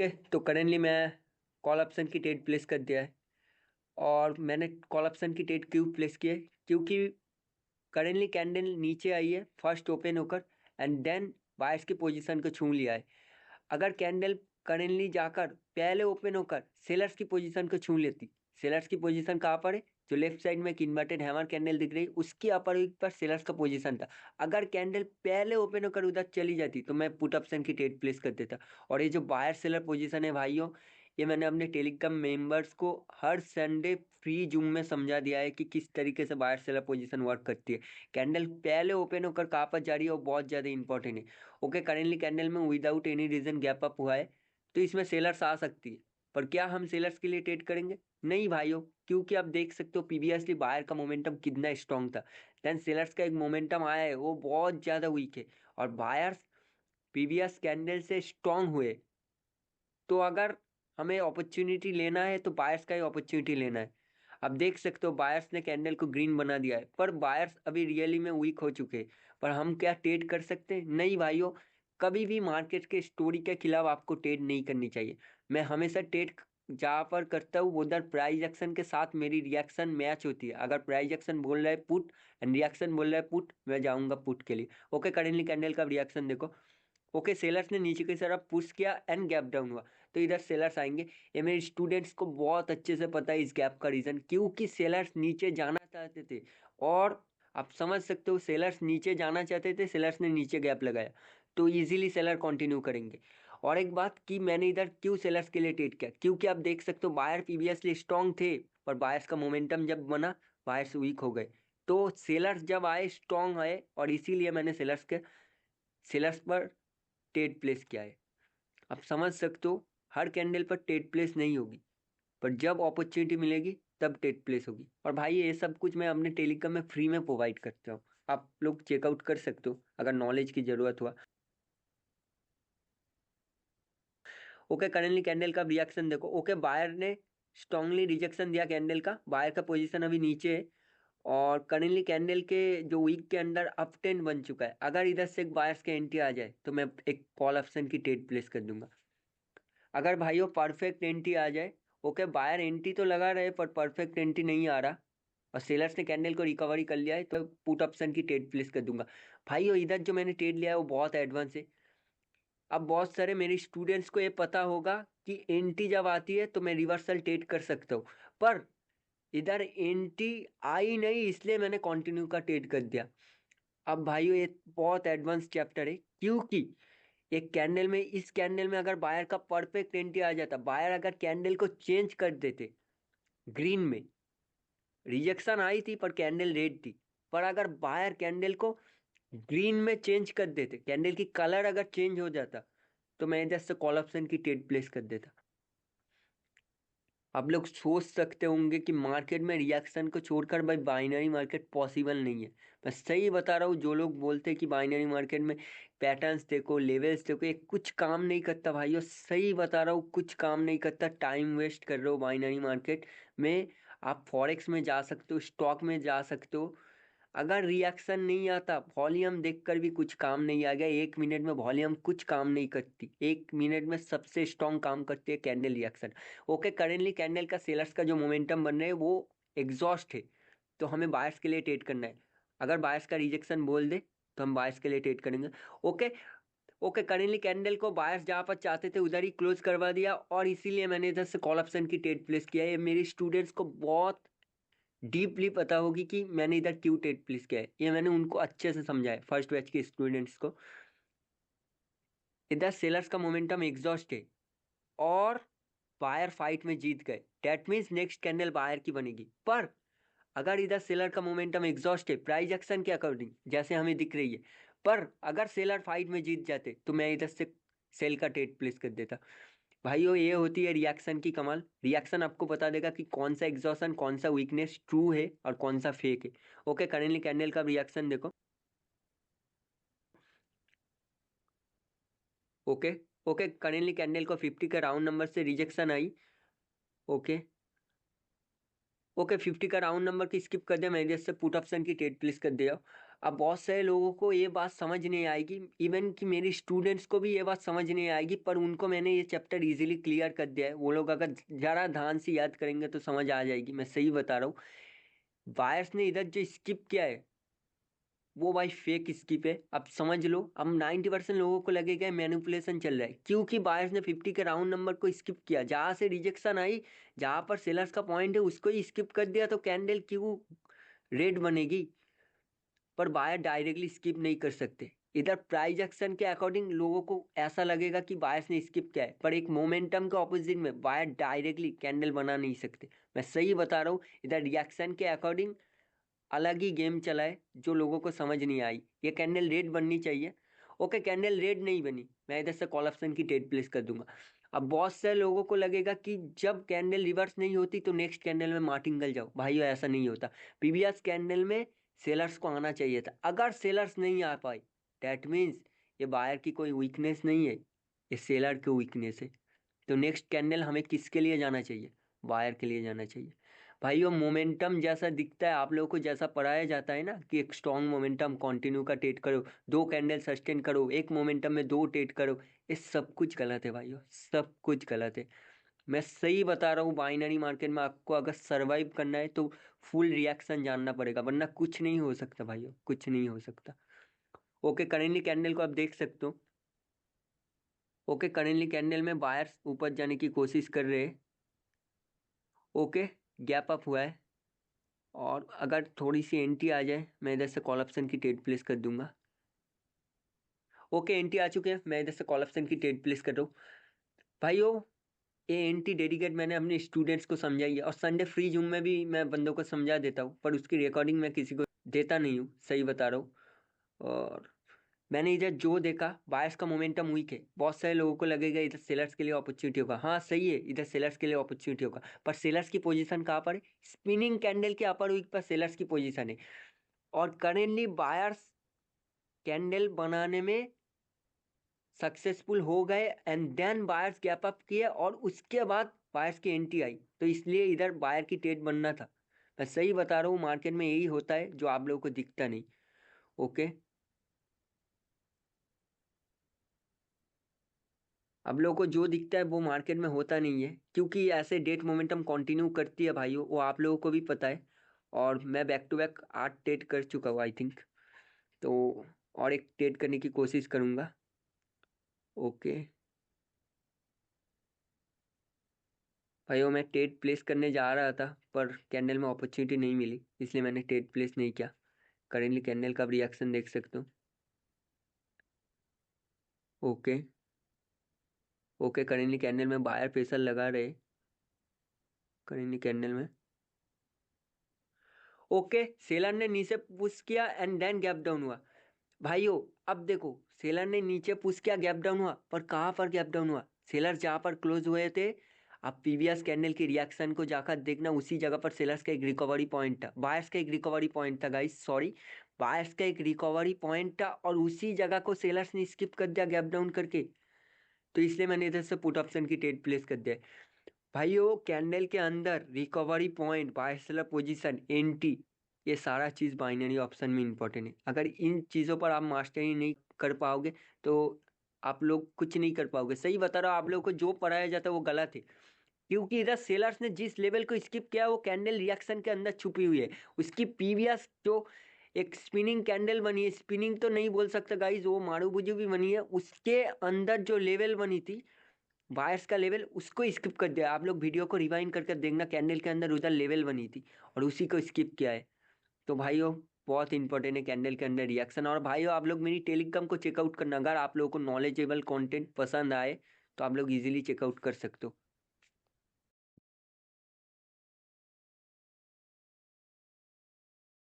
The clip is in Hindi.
ओके, तो करेंटली मैं कॉल ऑप्शन की ट्रेड प्लेस कर दिया है। और मैंने कॉल ऑप्शन की ट्रेड क्यों प्लेस की है, क्योंकि करेंटली कैंडल नीचे आई है फर्स्ट ओपन होकर एंड देन बायर्स की पोजीशन को छू लिया है। अगर कैंडल करेंटली जाकर पहले ओपन होकर सेलर्स की पोजीशन को छू लेती, सेलर्स की पोजीशन कहाँ पर है, जो लेफ्ट साइड में एक इन्वर्टेड हैमर कैंडल दिख रही है उसकी अपर वीक पर सेलर्स का पोजीशन था। अगर कैंडल पहले ओपन होकर उधर चली जाती तो मैं पुट ऑप्शन की ट्रेड प्लेस कर देता। और ये जो बायर सेलर पोजीशन है भाइयों, ये मैंने अपने टेलीग्राम मेंबर्स को हर संडे फ्री जूम में समझा दिया है कि किस तरीके से बायर सेलर पोजीशन वर्क करती है। कैंडल पहले ओपन होकर कहाँ पर जा रही है वो बहुत ज़्यादा इंपॉर्टेंट है। ओके, करेंटली कैंडल में without any reason gap up हुआ है तो इसमें सेलर्स आ सकती है, पर क्या हम सेलर्स के लिए ट्रेड करेंगे? नहीं भाइयों, क्योंकि आप देख सकते हो प्रीवियसली बायर का मोमेंटम कितना स्ट्रांग था, देन सेलर्स का एक मोमेंटम आया है वो बहुत ज़्यादा वीक है और बायर्स प्रीवियस कैंडल से स्ट्रांग हुए। तो अगर हमें अपॉर्चुनिटी लेना है तो बायर्स का ही अपॉर्चुनिटी लेना है। अब देख सकते हो बायर्स ने कैंडल को ग्रीन बना दिया है, पर बायर्स अभी रियली में वीक हो चुके हैं। पर हम क्या ट्रेड कर सकते हैं? नहीं भाइयों, कभी भी मार्केट के स्टोरी के खिलाफ आपको ट्रेड नहीं करनी चाहिए। मैं हमेशा ट्रेड जहाँ पर करता हूँ उधर प्राइस एक्शन के साथ मेरी रिएक्शन मैच होती है। अगर प्राइस एक्शन बोल रहा है पुट एंड रिएक्शन बोल रहा है पुट, मैं जाऊंगा पुट के लिए। ओके, करेंटली कैंडल का रिएक्शन देखो। ओके, सेलर्स ने नीचे की तरफ पुश किया एंड गैप डाउन हुआ तो इधर सेलर्स आएंगे। ये मेरे स्टूडेंट्स को बहुत अच्छे से पता है इस गैप का रीजन, क्योंकि सेलर्स नीचे जाना चाहते थे। और आप समझ सकते हो सेलर्स नीचे जाना चाहते थे, सेलर्स ने नीचे गैप लगाया तो इजीली सेलर कंटिन्यू करेंगे। और एक बात कि मैंने इधर क्यों सेलर्स के लिए ट्रेड किया, क्योंकि आप देख सकते हो बायर प्रीवियसली स्ट्रांग थे पर बायर्स का मोमेंटम जब बना बायर्स वीक हो गए। तो सेलर्स जब आए स्ट्रांग आए और इसीलिए मैंने सेलर्स पर ट्रेड प्लेस किया है। आप समझ सकते हो हर कैंडल पर ट्रेड प्लेस नहीं होगी, पर जब अपॉर्चुनिटी मिलेगी तब ट्रेड प्लेस होगी। और भाई ये सब कुछ मैं अपने टेलीग्राम में फ्री में प्रोवाइड करता हूँ, आप लोग चेकआउट कर सकते हो अगर नॉलेज की जरूरत हुआ। ओके, करेंटली कैंडल का रिएक्शन देखो। ओके, बायर ने स्ट्रांगली रिजेक्शन दिया कैंडल का, बायर का पोजीशन अभी नीचे है और करेंटली कैंडल के जो वीक के अंदर अप ट्रेंड बन चुका है। अगर इधर से एक बायर्स के एंट्री आ जाए तो मैं एक कॉल ऑप्शन की ट्रेड प्लेस कर दूंगा। अगर भाइयों परफेक्ट एंट्री आ जाए, ओके बायर एंट्री तो लगा रहे पर परफेक्ट एंट्री नहीं आ रहा और सेलर्स ने कैंडल को रिकवरी कर लिया है तो पुट ऑप्शन की ट्रेड प्लेस कर दूंगा। भाइयों इधर जो मैंने ट्रेड लिया है वो बहुत एडवांस है। अब बहुत सारे मेरे स्टूडेंट्स को ये पता होगा कि एंट्री जब आती है तो मैं रिवर्सल ट्रेड कर सकता हूँ, पर इधर एंट्री आई नहीं इसलिए मैंने कंटिन्यू का ट्रेड कर दिया। अब भाइयों ये बहुत एडवांस चैप्टर है, क्योंकि एक कैंडल में, इस कैंडल में अगर बायर का परफेक्ट एंट्री आ जाता, बायर अगर कैंडल को चेंज कर देते ग्रीन में, रिजेक्शन आई थी पर कैंडल रेड थी, पर अगर बायर कैंडल को ग्रीन में चेंज कर देते, कैंडल की कलर अगर चेंज हो जाता तो मैं इधर से कॉल ऑप्शन की ट्रेड प्लेस कर देता। आप लोग सोच सकते होंगे कि मार्केट में रिएक्शन को छोड़कर भाई बाइनरी मार्केट पॉसिबल नहीं है। मैं सही बता रहा हूँ, जो लोग बोलते हैं कि बाइनरी मार्केट में पैटर्न्स देखो लेवल्स देखो ये कुछ काम नहीं करता भाइयों, सही बता रहा हूँ कुछ काम नहीं करता, टाइम वेस्ट कर रहे हो बाइनरी मार्केट में। आप फॉरेक्स में जा सकते हो, स्टॉक में जा सकते हो। अगर रिएक्शन नहीं आता, वॉल्यूम देखकर भी कुछ काम नहीं आ गया, 1 मिनट में वॉल्यूम कुछ काम नहीं करती, 1 मिनट में सबसे स्ट्रांग काम करती है candle reaction. Okay, currently candle का सेलर्स का जो मोमेंटम बन रहा है वो एग्जॉस्ट है तो हमें बायर्स के लिए ट्रेड करना है। अगर बायर्स का रिजेक्शन बोल दे तो हम बायर्स के लिए ट्रेड करेंगे। ओके, ओके करेंटली कैंडल को बायर्स जहां पर चाहते थे उधर ही क्लोज करवा दिया और इसीलिए मैंने इधर से कॉल ऑप्शन की ट्रेड प्लेस किया है। मेरे स्टूडेंट्स को बहुत डीपली पता होगी कि मैंने इधर क्यों ट्रेड प्लेस किया है, ये मैंने उनको अच्छे से समझाया फर्स्ट बैच के स्टूडेंट्स को। इधर सेलर्स का मोमेंटम एग्जॉस्ट है और बायर फाइट में जीत गए, that means next candle buyer की बनेगी। पर अगर इधर सेलर का मोमेंटम एग्जॉस्ट है प्राइस एक्शन के अकॉर्डिंग जैसे हमें दिख रही है, पर अगर सेलर फाइट में जीत जाते तो मैं इधर से सेल का ट्रेड प्लेस कर देता। भाइयों ये होती है रिएक्शन की कमाल, रिएक्शन आपको बता देगा कि कौन सा एग्जॉशन कौन सा वीकनेस ट्रू है और कौन सा फेक है। ओके, करेंटली कैंडल का रिएक्शन देखो। ओके, ओके करेंटली कैंडल को 50 का राउंड नंबर से रिजेक्शन आई। ओके, ओके 50 का राउंड नंबर की स्किप कर दिया, मैं इधर से पुट ऑप्शन की ट्रेड प्लेस कर दिया। अब बहुत सारे लोगों को ये बात समझ नहीं आएगी, इवन कि मेरे स्टूडेंट्स को भी ये बात समझ नहीं आएगी, पर उनको मैंने ये चैप्टर इजीली क्लियर कर दिया है। वो लोग अगर जरा ध्यान से याद करेंगे तो समझ आ जाएगी, मैं सही बता रहा हूँ। बायर्स ने इधर जो स्किप किया है वो भाई फेक स्किप है। अब समझ लो, अब 90% लोगों को लगेगा मैनिपुलेशन चल रहा है, क्योंकि बायर्स ने 50 के राउंड नंबर को स्किप किया, जहां से रिजेक्शन आई, जहां पर सेलर्स का पॉइंट है उसको ही स्किप कर दिया, तो कैंडल क्यों रेड बनेगी? पर बायर डायरेक्टली स्किप नहीं कर सकते। इधर प्राइस एक्शन के अकॉर्डिंग लोगों को ऐसा लगेगा कि बायर्स ने स्किप किया है, पर एक मोमेंटम के ऑपोजिट में बायर डायरेक्टली कैंडल बना नहीं सकते। मैं सही बता रहा हूँ, इधर रिएक्शन के अकॉर्डिंग अलग ही गेम चला है जो लोगों को समझ नहीं आई। ये कैंडल रेड बननी चाहिए, ओके कैंडल रेड नहीं बनी, मैं इधर से कॉल ऑप्शन की ट्रेड प्लेस कर दूंगा। अब बहुत से लोगों को लगेगा कि जब कैंडल रिवर्स नहीं होती तो नेक्स्ट कैंडल में मार्टिंगल जाओ, भाइयों ऐसा नहीं होता। प्रीवियस कैंडल में सेलर्स को आना चाहिए था, अगर सेलर्स नहीं आ पाए दैट मीन्स ये बायर की कोई वीकनेस नहीं है, ये सेलर की वीकनेस है। तो नेक्स्ट कैंडल हमें किसके लिए जाना चाहिए? बायर के लिए जाना चाहिए। भाइयों मोमेंटम जैसा दिखता है आप लोगों को, जैसा पढ़ाया जाता है ना कि एक स्ट्रॉन्ग मोमेंटम कंटिन्यू का ट्रेड करो, दो कैंडल सस्टेन करो, एक मोमेंटम में दो ट्रेड करो, ये सब कुछ गलत है भाइयों, सब कुछ गलत है। मैं सही बता रहा हूँ, बाइनरी मार्केट में आपको अगर सरवाइव करना है तो फुल रिएक्शन जानना पड़ेगा, वरना कुछ नहीं हो सकता भाइयों, कुछ नहीं हो सकता। ओके करेंटली कैंडल को आप देख सकते हो। ओके करेंटली कैंडल में बायर्स ऊपर जाने की कोशिश कर रहे हैं। ओके गैप अप हुआ है, और अगर थोड़ी सी एंटी आ जाए मैं इधर से कॉल ऑप्शन की ट्रेड प्लेस कर दूंगा। ओके एंटी आ चुके हैं, मैं इधर से कॉल ऑप्शन की ट्रेड प्लेस कर रहा हूँ। भाइयों ये एंटी डेडिकेट मैंने अपने स्टूडेंट्स को समझाई है, और संडे फ्री जूम में भी मैं बंदों को समझा देता हूँ, पर उसकी रिकॉर्डिंग मैं किसी को देता नहीं हूँ, सही बता रहा हूँ। और मैंने इधर जो देखा बायर्स का मोमेंटम वीक है, बहुत सारे लोगों को लगेगा इधर सेलर्स के लिए अपॉर्चुनिटी होगा, हाँ सही है इधर सेलर्स के लिए अपॉर्चुनिटी होगा, पर सेलर्स की पोजीशन कहाँ पर है? स्पिनिंग कैंडल के अपर वीक पर सेलर्स की पोजीशन है, और करेंटली बायर्स कैंडल बनाने में सक्सेसफुल हो गए, and then buyers gap up किए, और उसके बाद बायर्स की एंट्री आई, तो इसलिए इधर बायर की ट्रेड बनना था। मैं सही बता रहा हूँ, मार्केट में यही होता है जो आप लोगों को दिखता नहीं। ओके अब लोगों को जो दिखता है वो मार्केट में होता नहीं है, क्योंकि ऐसे डेट मोमेंटम कंटिन्यू करती है भाइयों, वो आप लोगों को भी पता है। और मैं बैक टू बैक 8 ट्रेड कर चुका हूँ आई थिंक, तो और एक ट्रेड करने की कोशिश करूँगा। ओके भाइयों मैं ट्रेड प्लेस करने जा रहा था, पर कैंडल में अपॉर्चुनिटी नहीं मिली, इसलिए मैंने ट्रेड प्लेस नहीं किया। करेंटली कैंडल का रिएक्शन देख सकते हो। ओके ओके करेंटली कैंडल में बायर प्रेशर लगा रहे, करेंटली कैंडल में ओके सेलर ने नीचे पुश किया एंड देन गैप डाउन हुआ। भाइयों अब देखो, सेलर ने नीचे पुश किया गैप डाउन हुआ, पर कहाँ पर गैप डाउन हुआ? सेलर जहाँ पर क्लोज हुए थे, आप प्रीवियस कैंडल की रिएक्शन को जाकर देखना, उसी जगह पर सेलर्स का एक रिकवरी पॉइंट था, बायर्स का एक रिकवरी पॉइंट था गाइस, सॉरी बायर्स का एक रिकवरी पॉइंट था, और उसी जगह को सेलर्स ने स्किप कर दिया गैप डाउन करके, तो इसलिए मैंने इधर से पुट ऑप्शन की ट्रेड प्लेस कर दिया। भाइयों कैंडल के अंदर recovery point, bye seller position, anti, ये सारा चीज़ बाइनरी ऑप्शन में इंपॉर्टेंट है। अगर इन चीज़ों पर आप मास्टरी नहीं कर पाओगे तो आप लोग कुछ नहीं कर पाओगे। सही बता रहा हूँ, आप लोगों को जो पढ़ाया जाता है वो गलत है, क्योंकि इधर सेलर्स ने जिस लेवल को स्किप किया वो कैंडल रिएक्शन के अंदर छुपी हुई है। उसकी प्रीवियस जो एक स्पिनिंग कैंडल बनी है, स्पिनिंग तो नहीं बोल सकता गाइज, वो मारूबुजू भी बनी है, उसके अंदर जो लेवल बनी थी बायर्स का लेवल, उसको स्किप कर दिया। आप लोग वीडियो को रिवाइंड करके देखना, कैंडल के अंदर उधर लेवल बनी थी और उसी को स्किप किया है। तो भाइयों बहुत इंपॉर्टेंट है कैंडल के अंदर रिएक्शन। और भाइयों आप लोग मेरी टेलीग्राम को चेकआउट करना, अगर आप लोगों को नॉलेजेबल कंटेंट पसंद आए तो आप लोग इजीली चेकआउट कर सकते हो।